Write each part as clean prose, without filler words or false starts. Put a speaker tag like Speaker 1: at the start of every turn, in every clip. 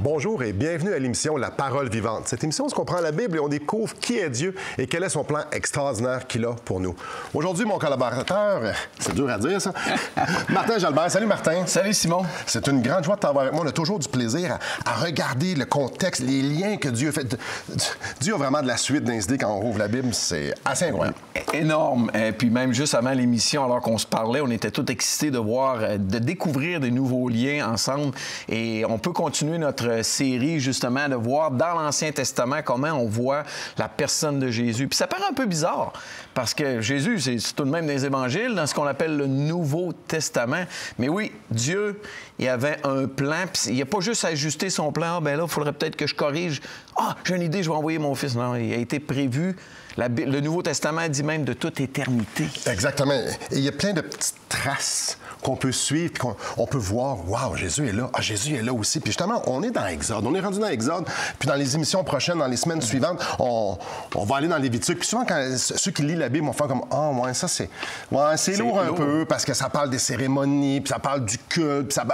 Speaker 1: Bonjour et bienvenue à l'émission La Parole vivante. Cette émission, on se comprend la Bible et on découvre qui est Dieu et quel est son plan extraordinaire qu'il a pour nous. Aujourd'hui, mon collaborateur, c'est dur à dire ça, Martin Jalbert. Salut Martin.
Speaker 2: Salut Simon.
Speaker 1: C'est une grande joie de t'avoir avec moi. On a toujours du plaisir à regarder le contexte, les liens que Dieu a fait. Dieu a vraiment de la suite dans les idées quand on rouvre la Bible. C'est assez incroyable.
Speaker 2: Énorme. Et puis même juste avant l'émission, alors qu'on se parlait, on était tous excités de voir, de découvrir des nouveaux liens ensemble. Et on peut continuer notre série, justement, de voir dans l'Ancien Testament comment on voit la personne de Jésus. Puis ça paraît un peu bizarre, parce que Jésus, c'est tout de même dans les Évangiles, dans ce qu'on appelle le Nouveau Testament. Mais oui, Dieu, il avait un plan, puis il n'a pas juste ajuster son plan. Ah, ben là, il faudrait peut-être que je corrige. Ah, j'ai une idée, je vais envoyer mon fils. Non, il a été prévu. Le Nouveau Testament dit même de toute éternité.
Speaker 1: Exactement. Et il y a plein de petites traces qu'on peut suivre, puis qu'on peut voir, wow, Jésus est là. Ah, Jésus est là aussi. Puis justement, on est dans Exode. On est rendu dans Exode. Puis dans les émissions prochaines, dans les semaines suivantes, on va aller dans Lévitique. Puis souvent, quand ceux qui lisent la Bible vont faire comme, ah, ouais, ça, c'est lourd un peu, parce que ça parle des cérémonies, puis ça parle du culte, puis ça...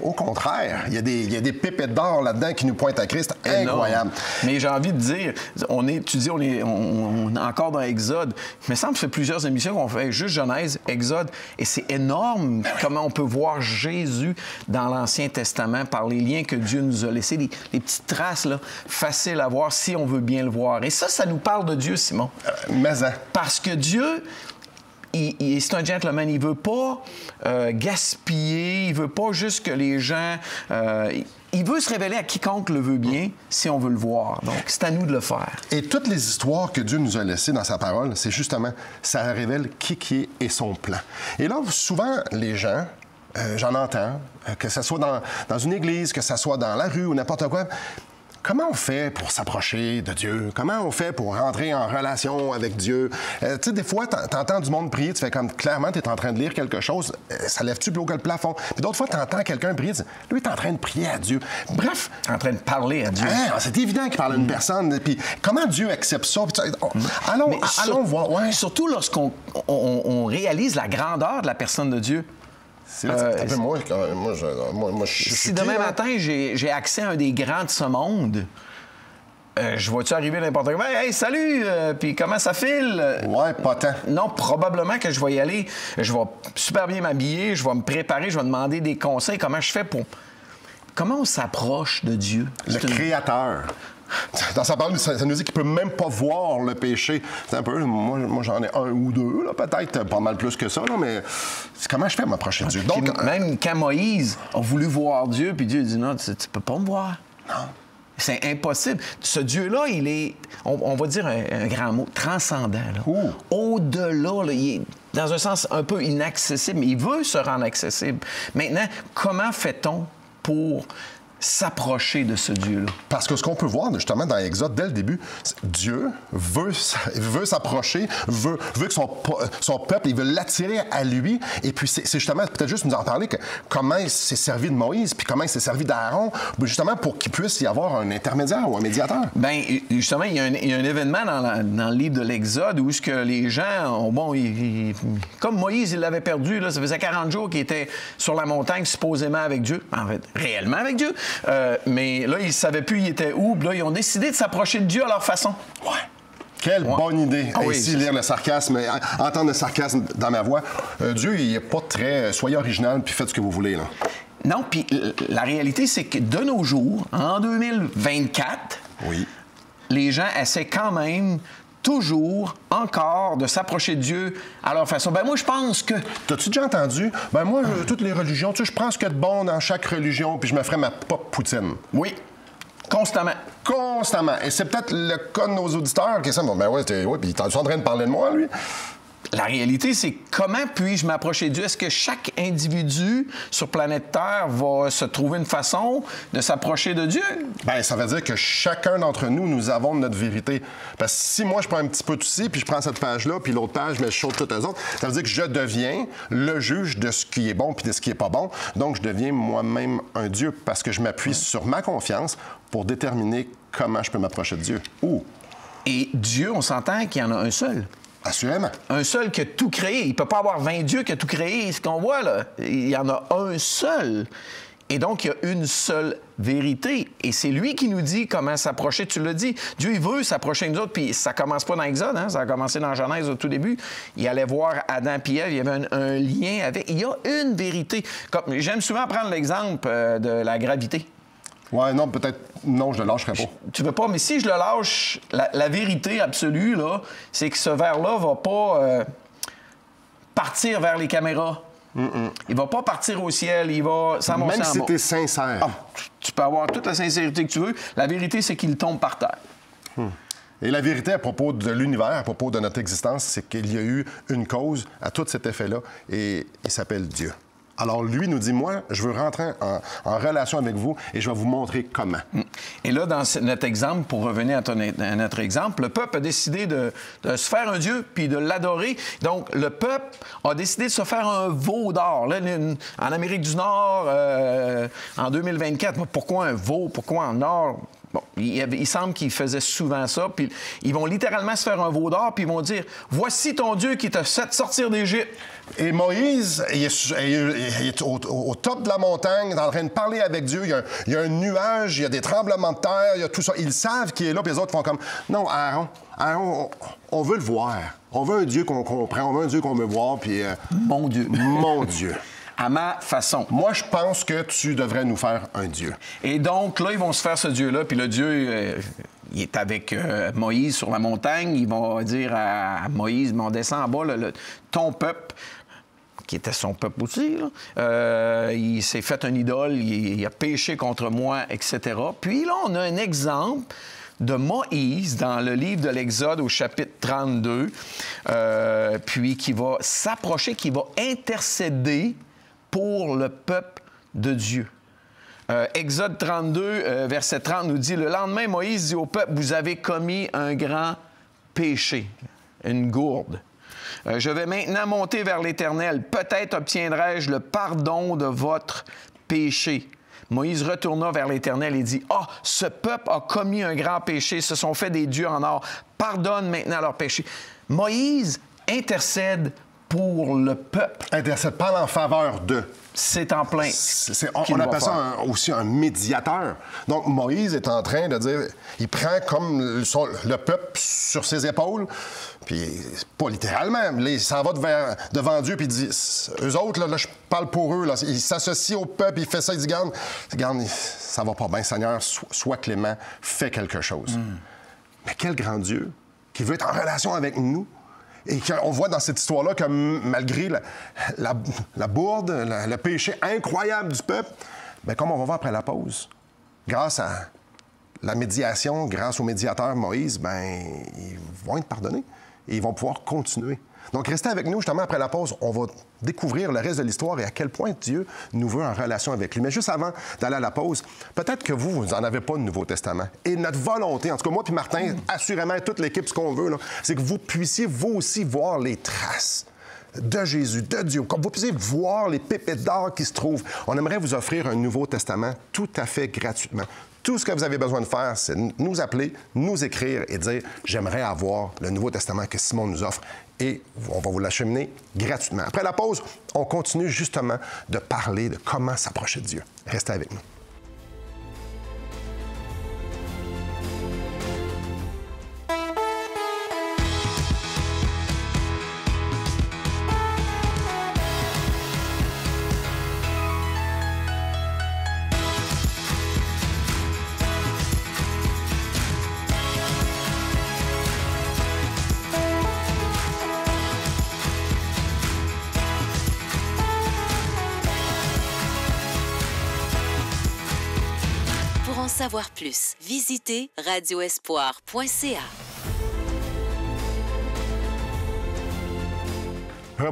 Speaker 1: au contraire, il y a des pépites d'or là-dedans qui nous pointent à Christ. Incroyable.
Speaker 2: Mais j'ai envie de dire, tu dis, on est encore dans Exode. Il me semble que ça fait plusieurs émissions qu'on fait juste Genèse, Exode, et c'est énorme comment on peut voir Jésus dans l'Ancien Testament par les liens que Dieu nous a laissés, les petites traces, là, faciles à voir si on veut bien le voir. Et ça nous parle de Dieu, Simon.
Speaker 1: Mais hein.
Speaker 2: Parce que Dieu... c'est un gentleman, il veut pas gaspiller, il veut pas juste que les gens... il veut se révéler à quiconque le veut bien, si on veut le voir. Donc, c'est à nous de le faire.
Speaker 1: Et toutes les histoires que Dieu nous a laissées dans sa parole, c'est justement, ça révèle qui est et son plan. Et là, souvent, les gens, j'en entends, que ce soit dans une église, que ce soit dans la rue ou n'importe quoi... Comment on fait pour s'approcher de Dieu? Comment on fait pour rentrer en relation avec Dieu? Tu sais, des fois, t'entends du monde prier, tu fais comme, clairement, t'es en train de lire quelque chose, ça lève-tu plus haut que le plafond? Puis d'autres fois, t'entends quelqu'un prier, tu dis, lui, t'es en train de prier à Dieu. Bref.
Speaker 2: En train de parler à Dieu.
Speaker 1: Hein, c'est évident qu'il parle à une personne. Puis comment Dieu accepte ça? Allons voir. Ouais.
Speaker 2: Surtout lorsqu'on réalise la grandeur de la personne de Dieu.
Speaker 1: Moi,
Speaker 2: si demain matin, j'ai accès à un des grands de ce monde, je vois-tu arriver n'importe comment? Hey, salut! Puis comment ça file?
Speaker 1: Ouais, pas tant.
Speaker 2: Non, probablement que je vais y aller. Je vais super bien m'habiller, je vais me préparer, je vais demander des conseils. Comment je fais pour... Comment on s'approche de Dieu?
Speaker 1: Le Créateur. Dans sa parole, ça nous dit qu'il ne peut même pas voir le péché. C'est un peu, moi j'en ai un ou deux, peut-être pas mal plus que ça, là, mais comment je fais à m'approcher de Dieu? Donc,
Speaker 2: même quand Moïse a voulu voir Dieu, puis Dieu dit non, tu ne peux pas me voir.
Speaker 1: Non.
Speaker 2: C'est impossible. Ce Dieu-là, il est, on va dire un grand mot, transcendant. Au-delà, là, il est dans un sens un peu inaccessible, mais il veut se rendre accessible. Maintenant, comment fait-on pour s'approcher de ce Dieu-là?
Speaker 1: Parce que ce qu'on peut voir, justement, dans Exode, dès le début, Dieu veut s'approcher, veut que son peuple, il veut l'attirer à lui. Et puis, c'est justement, peut-être juste nous en parler, que comment il s'est servi de Moïse, puis comment il s'est servi d'Aaron, justement, pour qu'il puisse y avoir un intermédiaire ou un médiateur.
Speaker 2: Bien, justement, il y a un événement dans le livre de l'Exode où que les gens, comme Moïse, il l'avait perdu, là, ça faisait 40 jours qu'il était sur la montagne, supposément avec Dieu. En fait, réellement avec Dieu. Mais là, ils ne savaient plus il était où. Là, ils ont décidé de s'approcher de Dieu à leur façon.
Speaker 1: Ouais. Quelle bonne idée.
Speaker 2: Ah,
Speaker 1: ici, lire le sarcasme, entendre le sarcasme dans ma voix. Dieu, il n'est pas très... Soyez original, puis faites ce que vous voulez, là.
Speaker 2: Non, puis la réalité, c'est que de nos jours, en 2024,
Speaker 1: oui,
Speaker 2: les gens essaient quand même toujours, encore, de s'approcher de Dieu à leur façon. Ben moi, je pense que...
Speaker 1: T'as-tu déjà entendu? Ben moi, toutes les religions, tu sais, je prends ce qu'il y a de bon dans chaque religion, puis je me ferai ma propre poutine.
Speaker 2: Oui. Constamment.
Speaker 1: Constamment. Et c'est peut-être le cas de nos auditeurs qui sont... Ben ouais, puis t'es en train de parler de moi, lui?
Speaker 2: La réalité, c'est comment puis-je m'approcher de Dieu? Est-ce que chaque individu sur planète Terre va se trouver une façon de s'approcher de Dieu?
Speaker 1: Bien, ça veut dire que chacun d'entre nous, nous avons notre vérité. Parce que si moi, je prends un petit peu de ci, puis je prends cette page-là, puis l'autre page, mais je saute toutes les autres, ça veut dire que je deviens le juge de ce qui est bon puis de ce qui est pas bon. Donc, je deviens moi-même un Dieu parce que je m'appuie sur ma confiance pour déterminer comment je peux m'approcher de Dieu.
Speaker 2: Et Dieu, on s'entend qu'il y en a un seul.
Speaker 1: Assurément.
Speaker 2: Un seul qui a tout créé. Il ne peut pas avoir 20 dieux qui a tout créé. Ce qu'on voit, là, il y en a un seul Et donc, il y a une seule vérité. Et c'est lui qui nous dit comment s'approcher. Tu l'as dit, Dieu, il veut s'approcher de nous autres. Puis ça commence pas dans Exode, hein? Ça a commencé dans Genèse au tout début. Il allait voir Adam et Ève, il y avait un lien avec... Il y a une vérité. J'aime souvent prendre l'exemple de la gravité.
Speaker 1: Ouais, non, peut-être... Non, je le lâcherai pas.
Speaker 2: Tu veux pas, mais si je le lâche, la vérité absolue, là, c'est que ce verre-là va pas partir vers les caméras. Il va pas partir au ciel, il va s'amoncer en bas.
Speaker 1: Même si t'es sincère.
Speaker 2: Tu peux avoir toute la sincérité que tu veux. La vérité, c'est qu'il tombe par terre.
Speaker 1: Et la vérité à propos de l'univers, à propos de notre existence, c'est qu'il y a eu une cause à tout cet effet-là, et il s'appelle Dieu. Alors, lui nous dit, moi, je veux rentrer en relation avec vous et je vais vous montrer comment.
Speaker 2: Et là, dans notre exemple, pour revenir à notre exemple, le peuple a décidé de se faire un Dieu puis de l'adorer. Donc, le peuple a décidé de se faire un veau d'or. Là, en Amérique du Nord, en 2024, pourquoi un veau? Pourquoi en or? Bon, il semble qu'ils faisaient souvent ça. Puis ils vont littéralement se faire un veau d'or, puis ils vont dire « Voici ton Dieu qui t'a fait sortir d'Égypte. »
Speaker 1: Et Moïse, il est au top de la montagne, il est en train de parler avec Dieu. Il y a un nuage, il y a des tremblements de terre, il y a tout ça. Ils savent qu'il est là, puis les autres font comme « Non, Aaron, on veut le voir. On veut un Dieu qu'on comprend, on veut un Dieu qu'on veut voir, puis...
Speaker 2: Mon Dieu.
Speaker 1: Mon Dieu.
Speaker 2: À ma façon.
Speaker 1: Moi, je pense que tu devrais nous faire un Dieu.
Speaker 2: Et donc, là, ils vont se faire ce Dieu-là, puis le Dieu, il est avec Moïse sur la montagne. Ils vont dire à Moïse, on descend en bas, ton peuple, qui était son peuple aussi, là, il s'est fait une idole, il a péché contre moi, etc. Puis là, on a un exemple de Moïse dans le livre de l'Exode au chapitre 32, puis qui va s'approcher, qui va intercéder pour le peuple de Dieu. Exode 32, verset 30 nous dit « Le lendemain, Moïse dit au peuple, vous avez commis un grand péché, une gourde. Je vais maintenant monter vers l'Éternel. Peut-être obtiendrai-je le pardon de votre péché. » Moïse retourna vers l'Éternel et dit, « Ah, ce peuple a commis un grand péché, se sont fait des dieux en or. Pardonne maintenant leur péché. » Moïse intercède pour le peuple.
Speaker 1: Intercède, parle en faveur d'eux.
Speaker 2: C'est en plein.
Speaker 1: On appelle ça aussi un médiateur. Donc, Moïse est en train de dire, il prend comme le peuple sur ses épaules, puis pas littéralement, il s'en va devant Dieu, puis il dit, eux autres, là, je parle pour eux, là, il s'associe au peuple, il fait ça, il dit, garde, ça va pas bien, Seigneur, sois clément, fais quelque chose. Mais quel grand Dieu qui veut être en relation avec nous. Et on voit dans cette histoire-là que malgré la bourde, le péché incroyable du peuple, bien, comme on va voir après la pause, grâce à la médiation, grâce au médiateur Moïse, bien, ils vont être pardonnés et ils vont pouvoir continuer. Donc, restez avec nous, justement, après la pause. On va découvrir le reste de l'histoire et à quel point Dieu nous veut en relation avec lui. Mais juste avant d'aller à la pause, peut-être que vous n'en avez pas de Nouveau Testament. Et notre volonté, en tout cas moi puis Martin, assurément, toute l'équipe, ce qu'on veut, c'est que vous puissiez, vous aussi, voir les traces de Jésus, de Dieu. Comme vous puissiez voir les pépites d'or qui se trouvent. On aimerait vous offrir un Nouveau Testament tout à fait gratuitement. Tout ce que vous avez besoin de faire, c'est nous appeler, nous écrire et dire « J'aimerais avoir le Nouveau Testament que Simon nous offre. » Et on va vous l'acheminer gratuitement. Après la pause, on continue justement de parler de comment s'approcher de Dieu. Restez avec nous.
Speaker 3: Pour en savoir plus, visitez radioespoir.ca.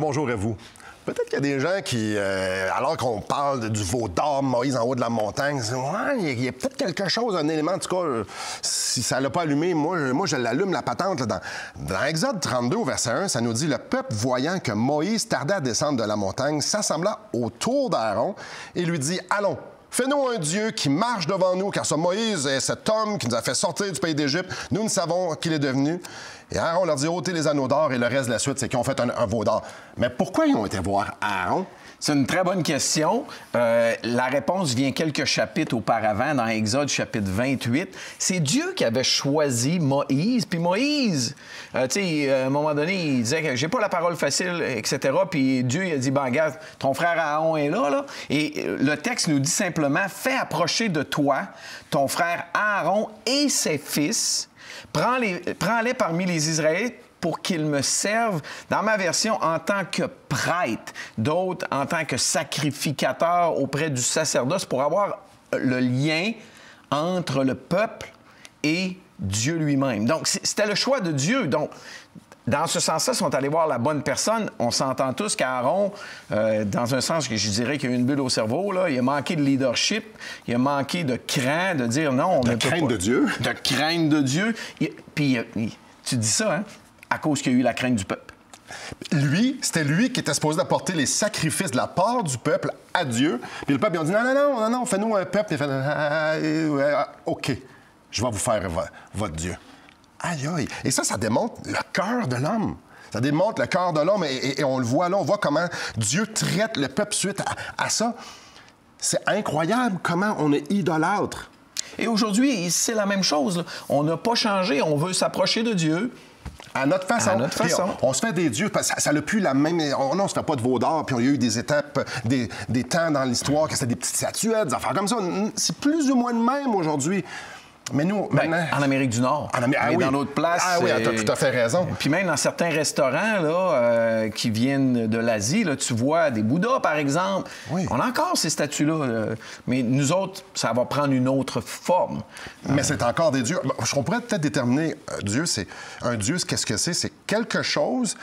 Speaker 1: Bonjour à vous. Peut-être qu'il y a des gens qui, alors qu'on parle du veau d'or, Moïse en haut de la montagne, disent, ouais, il y a peut-être quelque chose, un élément, en tout cas, si ça ne l'a pas allumé, moi je l'allume, la patente. Là, dans Exode 32, au verset 1, ça nous dit, « Le peuple, voyant que Moïse tardait à descendre de la montagne, s'assembla autour d'Aaron et lui dit, « Allons, fais-nous un Dieu qui marche devant nous, car ce Moïse est cet homme qui nous a fait sortir du pays d'Égypte. Nous ne savons qu'il est devenu. » Et Aaron leur dit ôtez les anneaux d'or et le reste de la suite, c'est qu'ils ont fait un veau d'or. Mais pourquoi ils ont été voir Aaron?
Speaker 2: C'est une très bonne question. La réponse vient quelques chapitres auparavant, dans Exode chapitre 28. C'est Dieu qui avait choisi Moïse. Puis Moïse, tu sais, à un moment donné, il disait que j'ai pas la parole facile, etc. Puis Dieu il a dit, ben regarde, ton frère Aaron est là. Et le texte nous dit simplement, fais approcher de toi ton frère Aaron et ses fils. Prends-les parmi les Israélites pour qu'ils me servent, dans ma version, en tant que prêtre, d'autres en tant que sacrificateur auprès du sacerdoce, pour avoir le lien entre le peuple et Dieu lui-même. Donc, c'était le choix de Dieu. Donc, dans ce sens-là, ils sont allés voir la bonne personne. On s'entend tous qu'Aaron, dans un sens que je dirais qu'il y a eu une bulle au cerveau, là, il a manqué de leadership, il a manqué de cran, de dire non, on ne peut pas. De
Speaker 1: crainte de Dieu.
Speaker 2: De crainte de Dieu. Puis, tu dis ça, hein? À cause qu'il y a eu la crainte du peuple.
Speaker 1: C'était lui qui était supposé apporter les sacrifices de la part du peuple à Dieu. Puis le peuple, ils ont dit non, fais-nous un peuple. Il fait OK, je vais vous faire votre Dieu. Aïe, aïe. Et ça démontre le cœur de l'homme. Ça démontre le cœur de l'homme et on le voit là, on voit comment Dieu traite le peuple suite à ça. C'est incroyable comment on est idolâtre.
Speaker 2: Et aujourd'hui, c'est la même chose, là. On n'a pas changé, on veut s'approcher de Dieu.
Speaker 1: À notre façon.
Speaker 2: À notre façon.
Speaker 1: On se fait des dieux, parce que ça n'a plus la même... On ne se fait pas de veau d'or, puis il y a eu des étapes, des temps dans l'histoire que c'était des petites statuettes, des affaires comme ça. C'est plus ou moins le même aujourd'hui. Mais nous, maintenant...
Speaker 2: En Amérique du Nord. Mais
Speaker 1: oui.
Speaker 2: dans d'autres places...
Speaker 1: Ah oui, tu as tout à fait raison.
Speaker 2: Puis même dans certains restaurants là, qui viennent de l'Asie, là, tu vois des Bouddhas, par exemple.
Speaker 1: Oui.
Speaker 2: On a encore ces statues-là. Mais nous autres, ça va prendre une autre forme.
Speaker 1: Mais c'est encore des dieux. On pourrait peut-être déterminer Dieu, c'est... Un Dieu, qu'est-ce que c'est? C'est quelque chose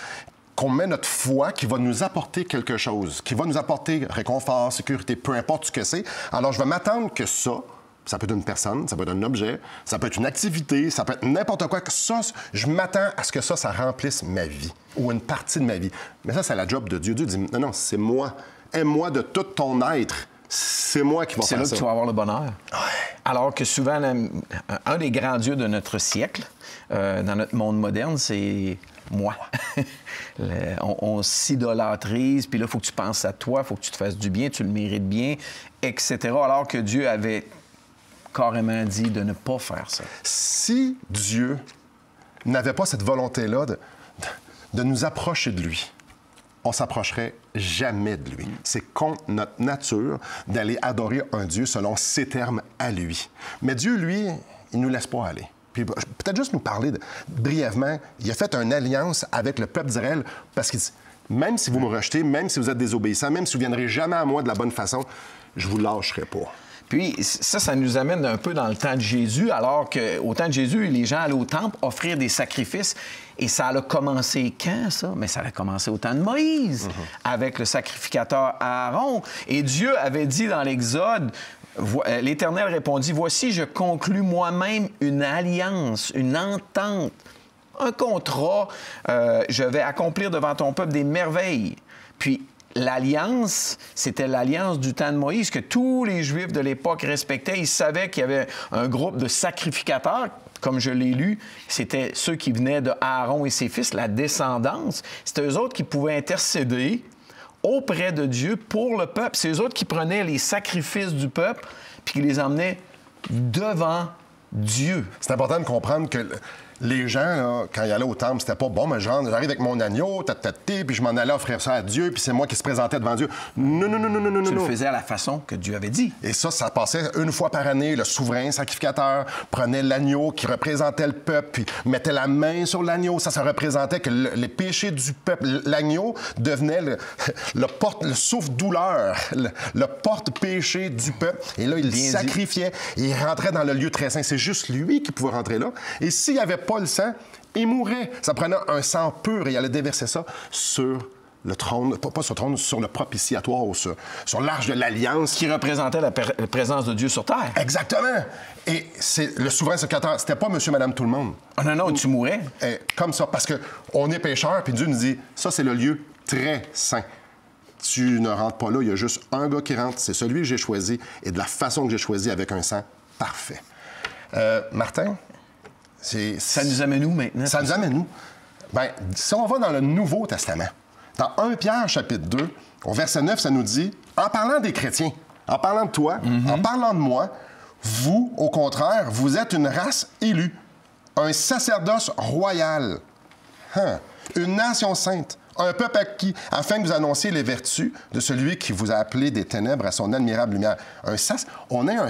Speaker 1: qu'on met notre foi, qui va nous apporter quelque chose, qui va nous apporter réconfort, sécurité, peu importe ce que c'est. Alors, je vais m'attendre que ça peut être une personne, ça peut être un objet, ça peut être une activité, ça peut être n'importe quoi. Ça, je m'attends à ce que ça remplisse ma vie ou une partie de ma vie. Mais ça, c'est la job de Dieu. Dieu dit, non, c'est moi. Aime-moi de tout ton être. C'est moi qui va faire ça.
Speaker 2: C'est là que tu vas avoir le bonheur.
Speaker 1: Ouais.
Speaker 2: Alors que souvent, un des grands dieux de notre siècle, dans notre monde moderne, c'est moi. On s'idolâtrise, puis là, il faut que tu penses à toi, il faut que tu te fasses du bien, tu le mérites bien, etc. Alors que Dieu avait carrément dit de ne pas faire ça.
Speaker 1: Si Dieu n'avait pas cette volonté-là de nous approcher de lui, on s'approcherait jamais de lui. C'est contre notre nature d'aller adorer un Dieu selon ses termes à lui. Mais Dieu, lui, il ne nous laisse pas aller. Puis peut-être juste nous parler brièvement. Il a fait une alliance avec le peuple d'Israël parce qu'il dit, même si vous me rejetez, même si vous êtes désobéissants, même si vous ne viendrez jamais à moi de la bonne façon, je ne vous lâcherai pas.
Speaker 2: Puis ça nous amène un peu dans le temps de Jésus, alors qu'au temps de Jésus, les gens allaient au temple offrir des sacrifices. Et ça a commencé quand, ça? Mais ça a commencé au temps de Moïse, avec le sacrificateur Aaron. Et Dieu avait dit dans l'Exode, l'Éternel répondit, « Voici, je conclus moi-même une alliance, une entente, un contrat. Je vais accomplir devant ton peuple des merveilles. » Puis, l'alliance, c'était l'alliance du temps de Moïse que tous les Juifs de l'époque respectaient. Ils savaient qu'il y avait un groupe de sacrificateurs, comme je l'ai lu, c'était ceux qui venaient de Aaron et ses fils, la descendance. C'était eux autres qui pouvaient intercéder auprès de Dieu pour le peuple. C'est eux autres qui prenaient les sacrifices du peuple puis qui les emmenaient devant Dieu.
Speaker 1: C'est important de comprendre que les gens, là, quand ils allaient au temple, c'était pas bon, mais j'arrive avec mon agneau, puis je m'en allais offrir ça à Dieu, puis c'est moi qui se présentais devant Dieu. Non.
Speaker 2: Tu le faisais à la façon que Dieu avait dit.
Speaker 1: Et ça passait une fois par année. Le souverain sacrificateur prenait l'agneau qui représentait le peuple, puis mettait la main sur l'agneau. Ça représentait que les péchés du peuple, l'agneau devenait le souffle-douleur, le porte-péché du peuple. Et là, il sacrifiait, et il rentrait dans le lieu très saint. C'est juste lui qui pouvait rentrer là. Et s'il n'y avait pas le sang, il mourrait. Ça prenait un sang pur et il allait déverser ça sur le trône, pas sur le trône, sur le propitiatoire ou sur l'arche de l'Alliance.
Speaker 2: Qui représentait la présence de Dieu sur terre.
Speaker 1: Exactement. Et c'est le souverain sacrificateur. C'était pas monsieur, madame, tout le monde.
Speaker 2: Ah non, tu mourrais.
Speaker 1: Comme ça, parce qu'on est pécheurs, puis Dieu nous dit, ça, c'est le lieu très saint. Tu ne rentres pas là, il y a juste un gars qui rentre, c'est celui que j'ai choisi, et de la façon que j'ai choisi, avec un sang parfait. Martin?
Speaker 2: Ça nous amène où maintenant?
Speaker 1: Ça nous amène où? Bien, si on va dans le Nouveau Testament, dans 1 Pierre, chapitre 2, au verset 9, ça nous dit, en parlant des chrétiens, en parlant de toi, en parlant de moi, vous, au contraire, vous êtes une race élue, un sacerdoce royal, une nation sainte, un peuple acquis, afin que vous annonciez les vertus de celui qui vous a appelé des ténèbres à son admirable lumière. On est un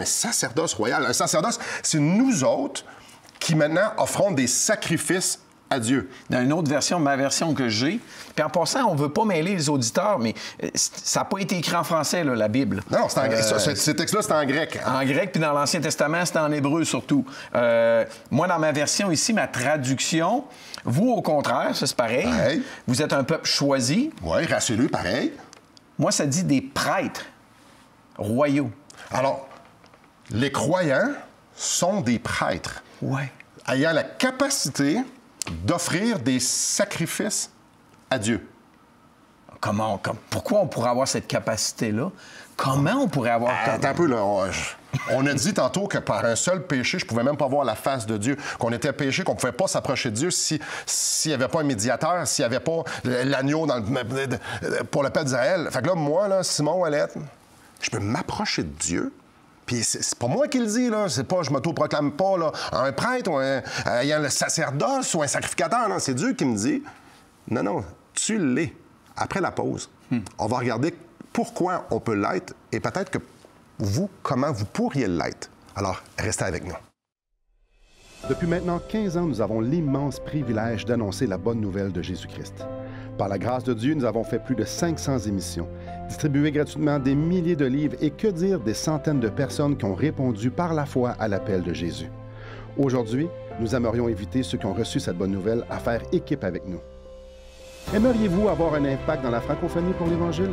Speaker 1: sacerdoce royal. Un sacerdoce, c'est nous autres qui maintenant offrons des sacrifices à Dieu.
Speaker 2: Dans une autre version, ma version que j'ai, puis en passant, on ne veut pas mêler les auditeurs, mais ça n'a pas été écrit en français, là, la Bible.
Speaker 1: Non, c'est en grec. Ces textes-là, c'est en grec.
Speaker 2: En grec, puis dans l'Ancien Testament, c'était en hébreu surtout. Moi, dans ma version ici, ma traduction, vous, au contraire, ça c'est pareil.
Speaker 1: Pareil.
Speaker 2: Vous êtes un peuple choisi.
Speaker 1: Oui, race élue, pareil.
Speaker 2: Moi, ça dit des prêtres royaux.
Speaker 1: Alors, les croyants sont des prêtres.
Speaker 2: Oui.
Speaker 1: Ayant la capacité d'offrir des sacrifices à Dieu.
Speaker 2: Pourquoi on pourrait avoir cette capacité-là? Comment on pourrait avoir...
Speaker 1: Attends un peu, là. On a dit tantôt que par un seul péché, je pouvais même pas voir la face de Dieu. Qu'on était péché, qu'on pouvait pas s'approcher de Dieu s'il n'y avait pas un médiateur, s'il n'y avait pas l'agneau pour le peuple d'Israël. Fait que là, moi, là, Simon Ouellette, je peux m'approcher de Dieu. Puis c'est pas moi qui le dis, là. C'est pas, je m'auto-proclame pas, là, un prêtre ou ayant le sacerdoce ou un sacrificateur. Non, c'est Dieu qui me dit, non, tu l'es. Après la pause, on va regarder pourquoi on peut l'être et peut-être que vous, comment vous pourriez l'être. Alors, restez avec nous.
Speaker 4: Depuis maintenant 15 ans, nous avons l'immense privilège d'annoncer la bonne nouvelle de Jésus-Christ. Par la grâce de Dieu, nous avons fait plus de 500 émissions, distribué gratuitement des milliers de livres et que dire des centaines de personnes qui ont répondu par la foi à l'appel de Jésus. Aujourd'hui, nous aimerions inviter ceux qui ont reçu cette bonne nouvelle à faire équipe avec nous. Aimeriez-vous avoir un impact dans la francophonie pour l'Évangile?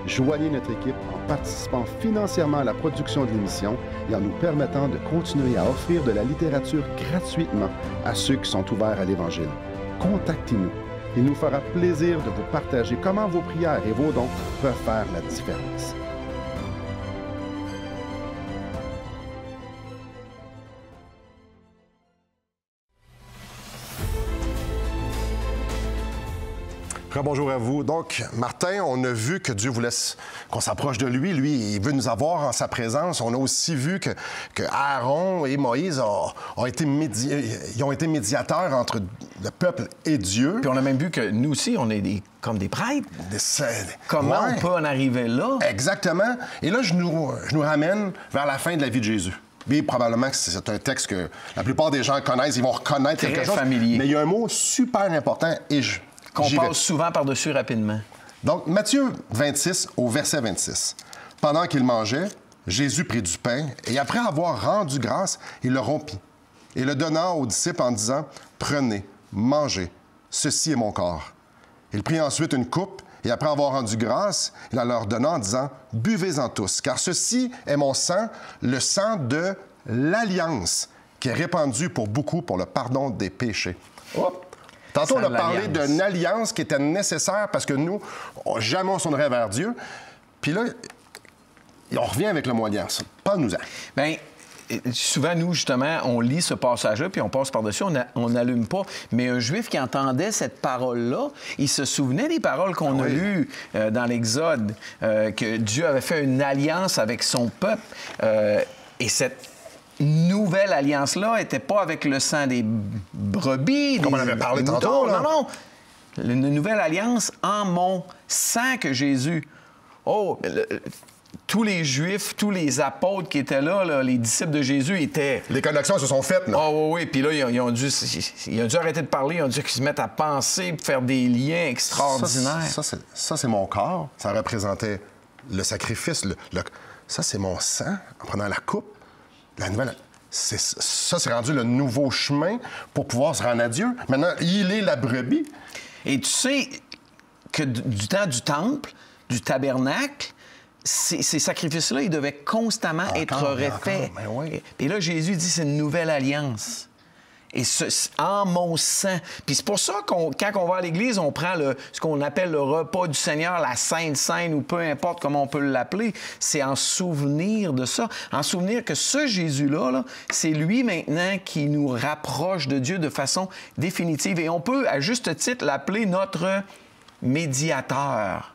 Speaker 4: Joignez notre équipe en participant financièrement à la production de l'émission et en nous permettant de continuer à offrir de la littérature gratuitement à ceux qui sont ouverts à l'Évangile. Contactez-nous. Il nous fera plaisir de vous partager comment vos prières et vos dons peuvent faire la différence.
Speaker 1: Bonjour à vous. Donc, Martin, on a vu que Dieu voulait qu'on s'approche de lui. Lui, il veut nous avoir en sa présence. On a aussi vu que Aaron et Moïse ont été médiateurs entre le peuple et Dieu.
Speaker 2: Puis on a même vu que nous aussi, on est comme des prêtres. Comment on peut en arriver là?
Speaker 1: Exactement. Et là, je nous ramène vers la fin de la vie de Jésus. Oui, probablement que c'est un texte que la plupart des gens connaissent. Ils vont reconnaître quelque chose.
Speaker 2: Familier.
Speaker 1: Mais il y a un mot super important et
Speaker 2: qu'on passe souvent par-dessus rapidement.
Speaker 1: Donc, Matthieu 26, au verset 26. Pendant qu'il mangeait, Jésus prit du pain et après avoir rendu grâce, il le rompit et le donna aux disciples en disant, « Prenez, mangez, ceci est mon corps. » Il prit ensuite une coupe et après avoir rendu grâce, il la leur donna en disant, « Buvez-en tous, car ceci est mon sang, le sang de l'Alliance, qui est répandu pour beaucoup pour le pardon des péchés. » Tantôt, on a parlé d'une alliance qui était nécessaire parce que nous, jamais on s'en vers Dieu. Puis là, on revient avec le mot alliance. Parle-nous-en.
Speaker 2: Bien, souvent, nous, justement, on lit ce passage-là, puis on passe par-dessus, on n'allume pas. Mais un Juif qui entendait cette parole-là, il se souvenait des paroles qu'on a lues dans l'Exode, que Dieu avait fait une alliance avec son peuple. Et cette nouvelle alliance-là n'était pas avec le sang des brebis.
Speaker 1: Comme on avait parlé tantôt, là.
Speaker 2: Non. Une nouvelle alliance en mon sang que Jésus. Tous les Juifs, tous les apôtres qui étaient là, les disciples de Jésus étaient...
Speaker 1: Les connexions se sont faites, là.
Speaker 2: Oui. Puis là, ils ont dû arrêter de parler. Ils ont dû se mettre à penser, faire des liens extraordinaires.
Speaker 1: Ça, c'est mon corps. Ça représentait le sacrifice. Ça, c'est mon sang en prenant la coupe. La nouvelle... c'est rendu le nouveau chemin pour pouvoir se rendre à Dieu. Maintenant, il est la brebis.
Speaker 2: Et tu sais que du temps du temple, du tabernacle, ces sacrifices-là, ils devaient constamment être refaits.
Speaker 1: Oui.
Speaker 2: Et là, Jésus dit c'est une nouvelle alliance. Et en mon sang. Puis c'est pour ça quand on va à l'Église, on prend ce qu'on appelle le repas du Seigneur, la Sainte Seine, ou peu importe comment on peut l'appeler. C'est en souvenir de ça. En souvenir que ce Jésus-là, là, c'est lui maintenant qui nous rapproche de Dieu de façon définitive. Et on peut, à juste titre, l'appeler notre médiateur.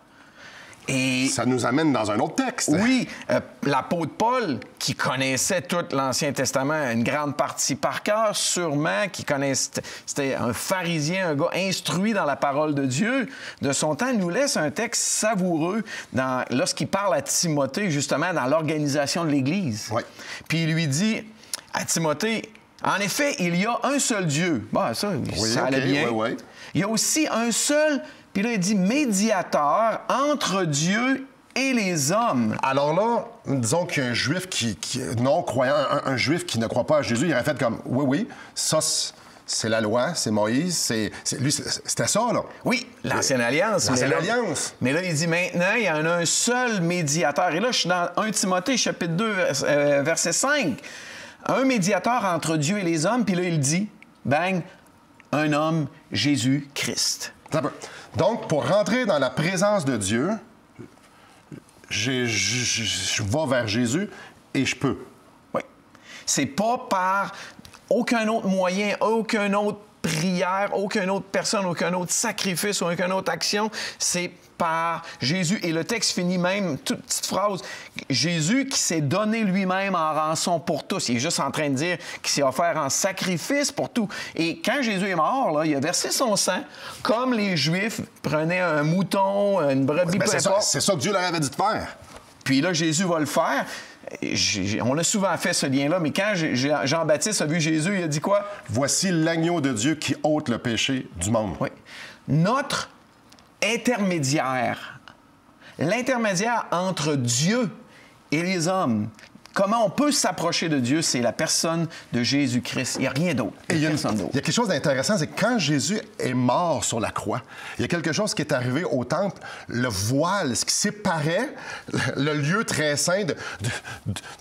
Speaker 2: Et
Speaker 1: ça nous amène dans un autre texte.
Speaker 2: Oui, l'apôtre Paul, qui connaissait tout l'Ancien Testament, une grande partie par cœur, sûrement, c'était un pharisien, un gars instruit dans la parole de Dieu, de son temps, nous laisse un texte savoureux lorsqu'il parle à Timothée, justement, dans l'organisation de l'Église.
Speaker 1: Oui.
Speaker 2: Puis il lui dit à Timothée, en effet, il y a un seul Dieu. Bon, ça allait bien.
Speaker 1: Oui.
Speaker 2: Il y a aussi un seul... Puis là, il dit médiateur entre Dieu et les hommes.
Speaker 1: Alors là, disons qu'un juif non-croyant, un juif qui ne croit pas à Jésus, il aurait fait comme, oui, ça, c'est la loi, c'est Moïse, lui, c'était ça, là.
Speaker 2: Oui, l'Ancienne Alliance.
Speaker 1: L'Ancienne Alliance.
Speaker 2: Mais là, il dit maintenant, il y en a un seul médiateur. Et là, je suis dans 1 Timothée, chapitre 2, verset 5. Un médiateur entre Dieu et les hommes, puis là, il dit, bang, un homme, Jésus-Christ.
Speaker 1: Donc, pour rentrer dans la présence de Dieu, je vais vers Jésus et je peux.
Speaker 2: Oui. C'est pas par aucun autre moyen, aucune autre prière, aucune autre personne, aucun autre sacrifice, aucune autre action. C'est par Jésus. Et le texte finit même, toute petite phrase, Jésus qui s'est donné lui-même en rançon pour tous. Il est juste en train de dire qu'il s'est offert en sacrifice pour tout. Et quand Jésus est mort, là, il a versé son sang, comme les Juifs prenaient un mouton, une brebis, peu importe.
Speaker 1: C'est ça que Dieu leur avait dit de faire.
Speaker 2: Puis là, Jésus va le faire. On a souvent fait ce lien-là, mais quand Jean-Baptiste a vu Jésus, il a dit quoi?
Speaker 1: Voici l'agneau de Dieu qui ôte le péché du monde.
Speaker 2: Oui. Notre intermédiaire, l'intermédiaire entre Dieu et les hommes. Comment on peut s'approcher de Dieu, c'est la personne de Jésus-Christ. Il n'y a rien d'autre.
Speaker 1: Il y a quelque chose d'intéressant, c'est que quand Jésus est mort sur la croix, il y a quelque chose qui est arrivé au temple, le voile, ce qui séparait le lieu très saint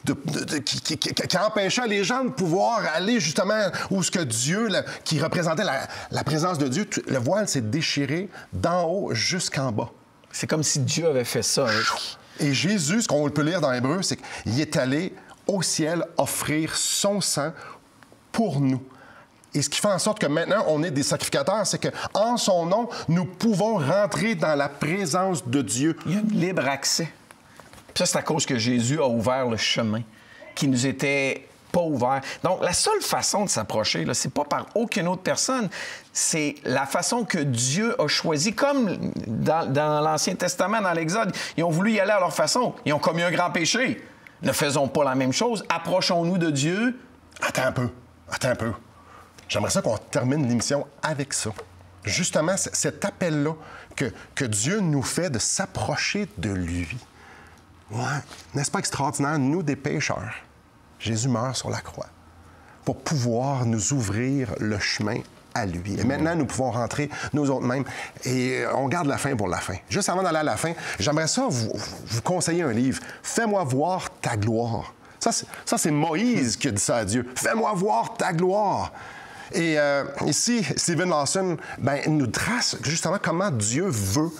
Speaker 1: qui empêchait les gens de pouvoir aller justement où ce que Dieu, qui représentait la présence de Dieu, le voile s'est déchiré d'en haut jusqu'en bas.
Speaker 2: C'est comme si Dieu avait fait ça.
Speaker 1: Et Jésus, ce qu'on peut lire dans l'Hébreu, c'est qu'il est allé au ciel offrir son sang pour nous. Et ce qui fait en sorte que maintenant, on est des sacrificateurs, c'est qu'en son nom, nous pouvons rentrer dans la présence de Dieu.
Speaker 2: Il y a un libre accès. Puis ça, c'est à cause que Jésus a ouvert le chemin qui nous était pas ouvert. Donc, la seule façon de s'approcher, là, c'est pas par aucune autre personne. C'est la façon que Dieu a choisi. Comme dans l'Ancien Testament, dans l'Exode, ils ont voulu y aller à leur façon. Ils ont commis un grand péché. Ne faisons pas la même chose. Approchons-nous de Dieu.
Speaker 1: Attends un peu. J'aimerais ça qu'on termine l'émission avec ça. Justement, cet appel-là que Dieu nous fait de s'approcher de lui. Ouais, n'est-ce pas extraordinaire, nous, des pécheurs? Jésus meurt sur la croix pour pouvoir nous ouvrir le chemin à lui. Et maintenant, nous pouvons rentrer nous autres mêmes. Et on garde la fin pour la fin. Juste avant d'aller à la fin, j'aimerais ça vous conseiller un livre. « Fais-moi voir ta gloire ». Ça, c'est Moïse qui a dit ça à Dieu. « Fais-moi voir ta gloire ». Et ici, Steven Lawson nous trace justement comment Dieu veut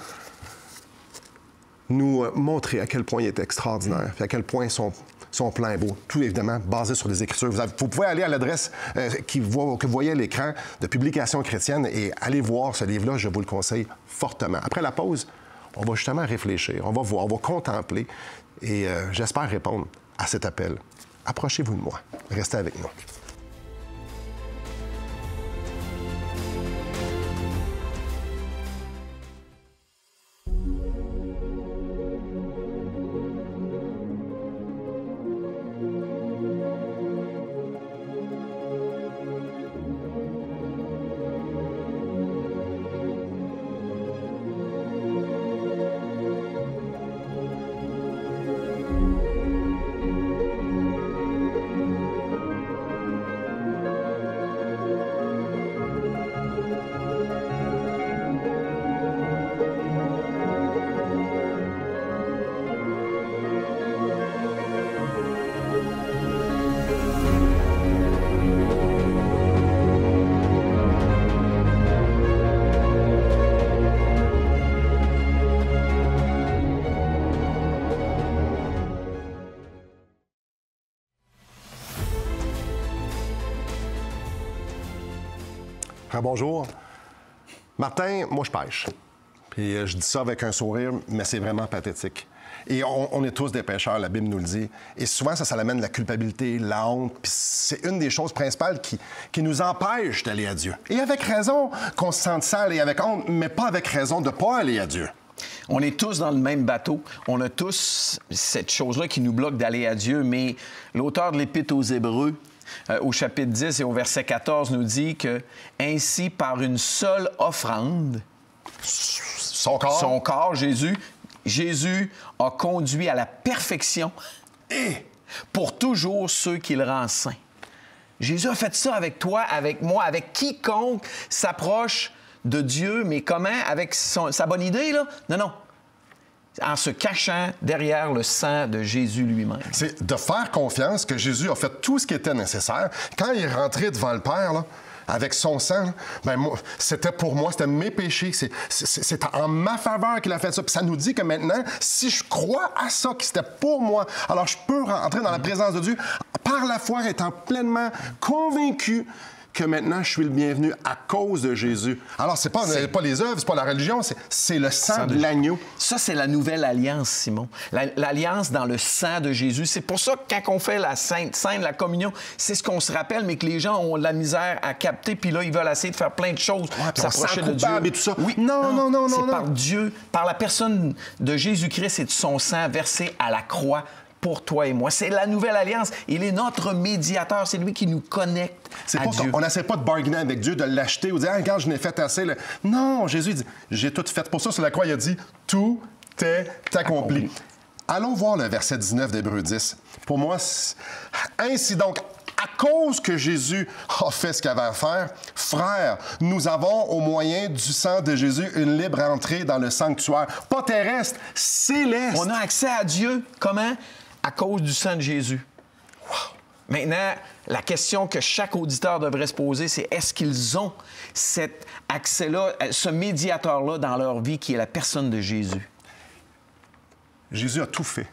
Speaker 1: nous montrer à quel point il est extraordinaire, et à quel point son plan est beau. Tout évidemment basé sur les Écritures. Vous pouvez aller à l'adresse que vous voyez à l'écran de Publications chrétiennes et aller voir ce livre-là, je vous le conseille fortement. Après la pause, on va justement réfléchir, on va voir, on va contempler et j'espère répondre à cet appel. Approchez-vous de moi. Restez avec nous. Bonjour. Martin, moi, je pêche. Puis je dis ça avec un sourire, mais c'est vraiment pathétique. Et on est tous des pêcheurs, la Bible nous le dit. Et souvent, ça amène la culpabilité, la honte. Puis c'est une des choses principales qui nous empêche d'aller à Dieu. Et avec raison qu'on se sente sale et avec honte, mais pas avec raison de ne pas aller à Dieu.
Speaker 2: On est tous dans le même bateau. On a tous cette chose-là qui nous bloque d'aller à Dieu. Mais l'auteur de l'Épître aux Hébreux, au chapitre 10 et au verset 14, nous dit que ainsi, par une seule offrande, son corps, Jésus a conduit à la perfection et pour toujours ceux qu'il rend saints. Jésus a fait ça avec toi, avec moi, avec quiconque s'approche de Dieu, mais comment? Avec sa bonne idée, là? Non. En se cachant derrière le sang de Jésus lui-même.
Speaker 1: C'est de faire confiance que Jésus a fait tout ce qui était nécessaire. Quand il est rentré devant le Père, là, avec son sang, c'était pour moi, c'était mes péchés. C'est en ma faveur qu'il a fait ça. Puis ça nous dit que maintenant, si je crois à ça, que c'était pour moi, alors je peux rentrer dans la présence de Dieu par la foi, étant pleinement convaincu que maintenant, je suis le bienvenu à cause de Jésus. Alors, c'est pas les œuvres, c'est pas la religion, c'est le sang de l'agneau.
Speaker 2: Ça, c'est la nouvelle alliance, Simon. L'alliance dans le sang de Jésus. C'est pour ça que quand on fait la Sainte Seine, la communion, c'est ce qu'on se rappelle, mais que les gens ont de la misère à capter, puis là, ils veulent essayer de faire plein de choses, s'approcher de Dieu.
Speaker 1: Et tout ça.
Speaker 2: Oui, non. C'est par Dieu, par la personne de Jésus-Christ et de son sang versé à la croix pour toi et moi. C'est la nouvelle alliance. Il est notre médiateur. C'est lui qui nous connecte à Dieu.
Speaker 1: On n'essaie pas de bargainer avec Dieu, de l'acheter ou de dire « Regarde, je n'ai fait assez. » Non, Jésus dit « J'ai tout fait. » Pour ça, sur la croix, il a dit « Tout est accompli. » Allons voir le verset 19 d'Hébreux 10. Pour moi, ainsi donc, à cause que Jésus a fait ce qu'il avait à faire, frères, nous avons au moyen du sang de Jésus une libre entrée dans le sanctuaire. Pas terrestre, céleste.
Speaker 2: On a accès à Dieu. Comment? À cause du sang de Jésus. Wow. Maintenant, la question que chaque auditeur devrait se poser, c'est est-ce qu'ils ont cet accès-là, ce médiateur-là dans leur vie qui est la personne de Jésus?
Speaker 1: Jésus a tout fait.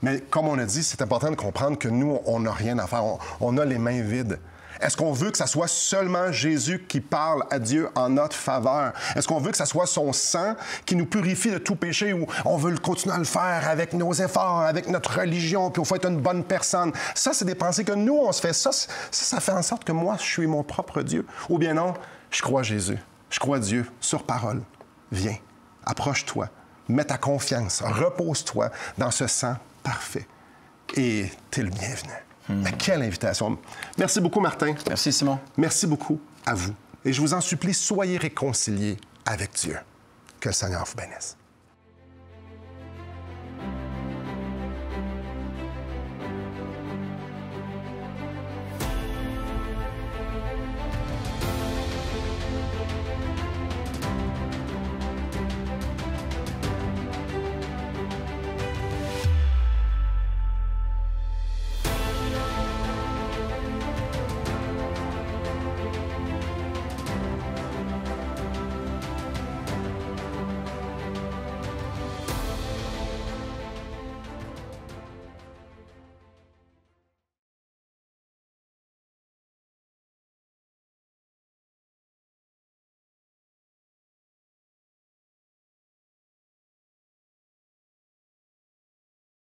Speaker 1: Mais comme on a dit, c'est important de comprendre que nous, on n'a rien à faire. On a les mains vides. Est-ce qu'on veut que ça soit seulement Jésus qui parle à Dieu en notre faveur? Est-ce qu'on veut que ça soit son sang qui nous purifie de tout péché ou on veut continuer à le faire avec nos efforts, avec notre religion, puis il faut être une bonne personne? Ça, c'est des pensées que nous, on se fait. Ça fait en sorte que moi, je suis mon propre Dieu. Ou bien non, je crois Jésus. Je crois Dieu sur parole. Viens, approche-toi, mets ta confiance, repose-toi dans ce sang parfait. Et t'es le bienvenu. Mais quelle invitation! Merci beaucoup, Martin.
Speaker 2: Merci, Simon.
Speaker 1: Merci beaucoup à vous. Et je vous en supplie, soyez réconciliés avec Dieu. Que le Seigneur vous bénisse.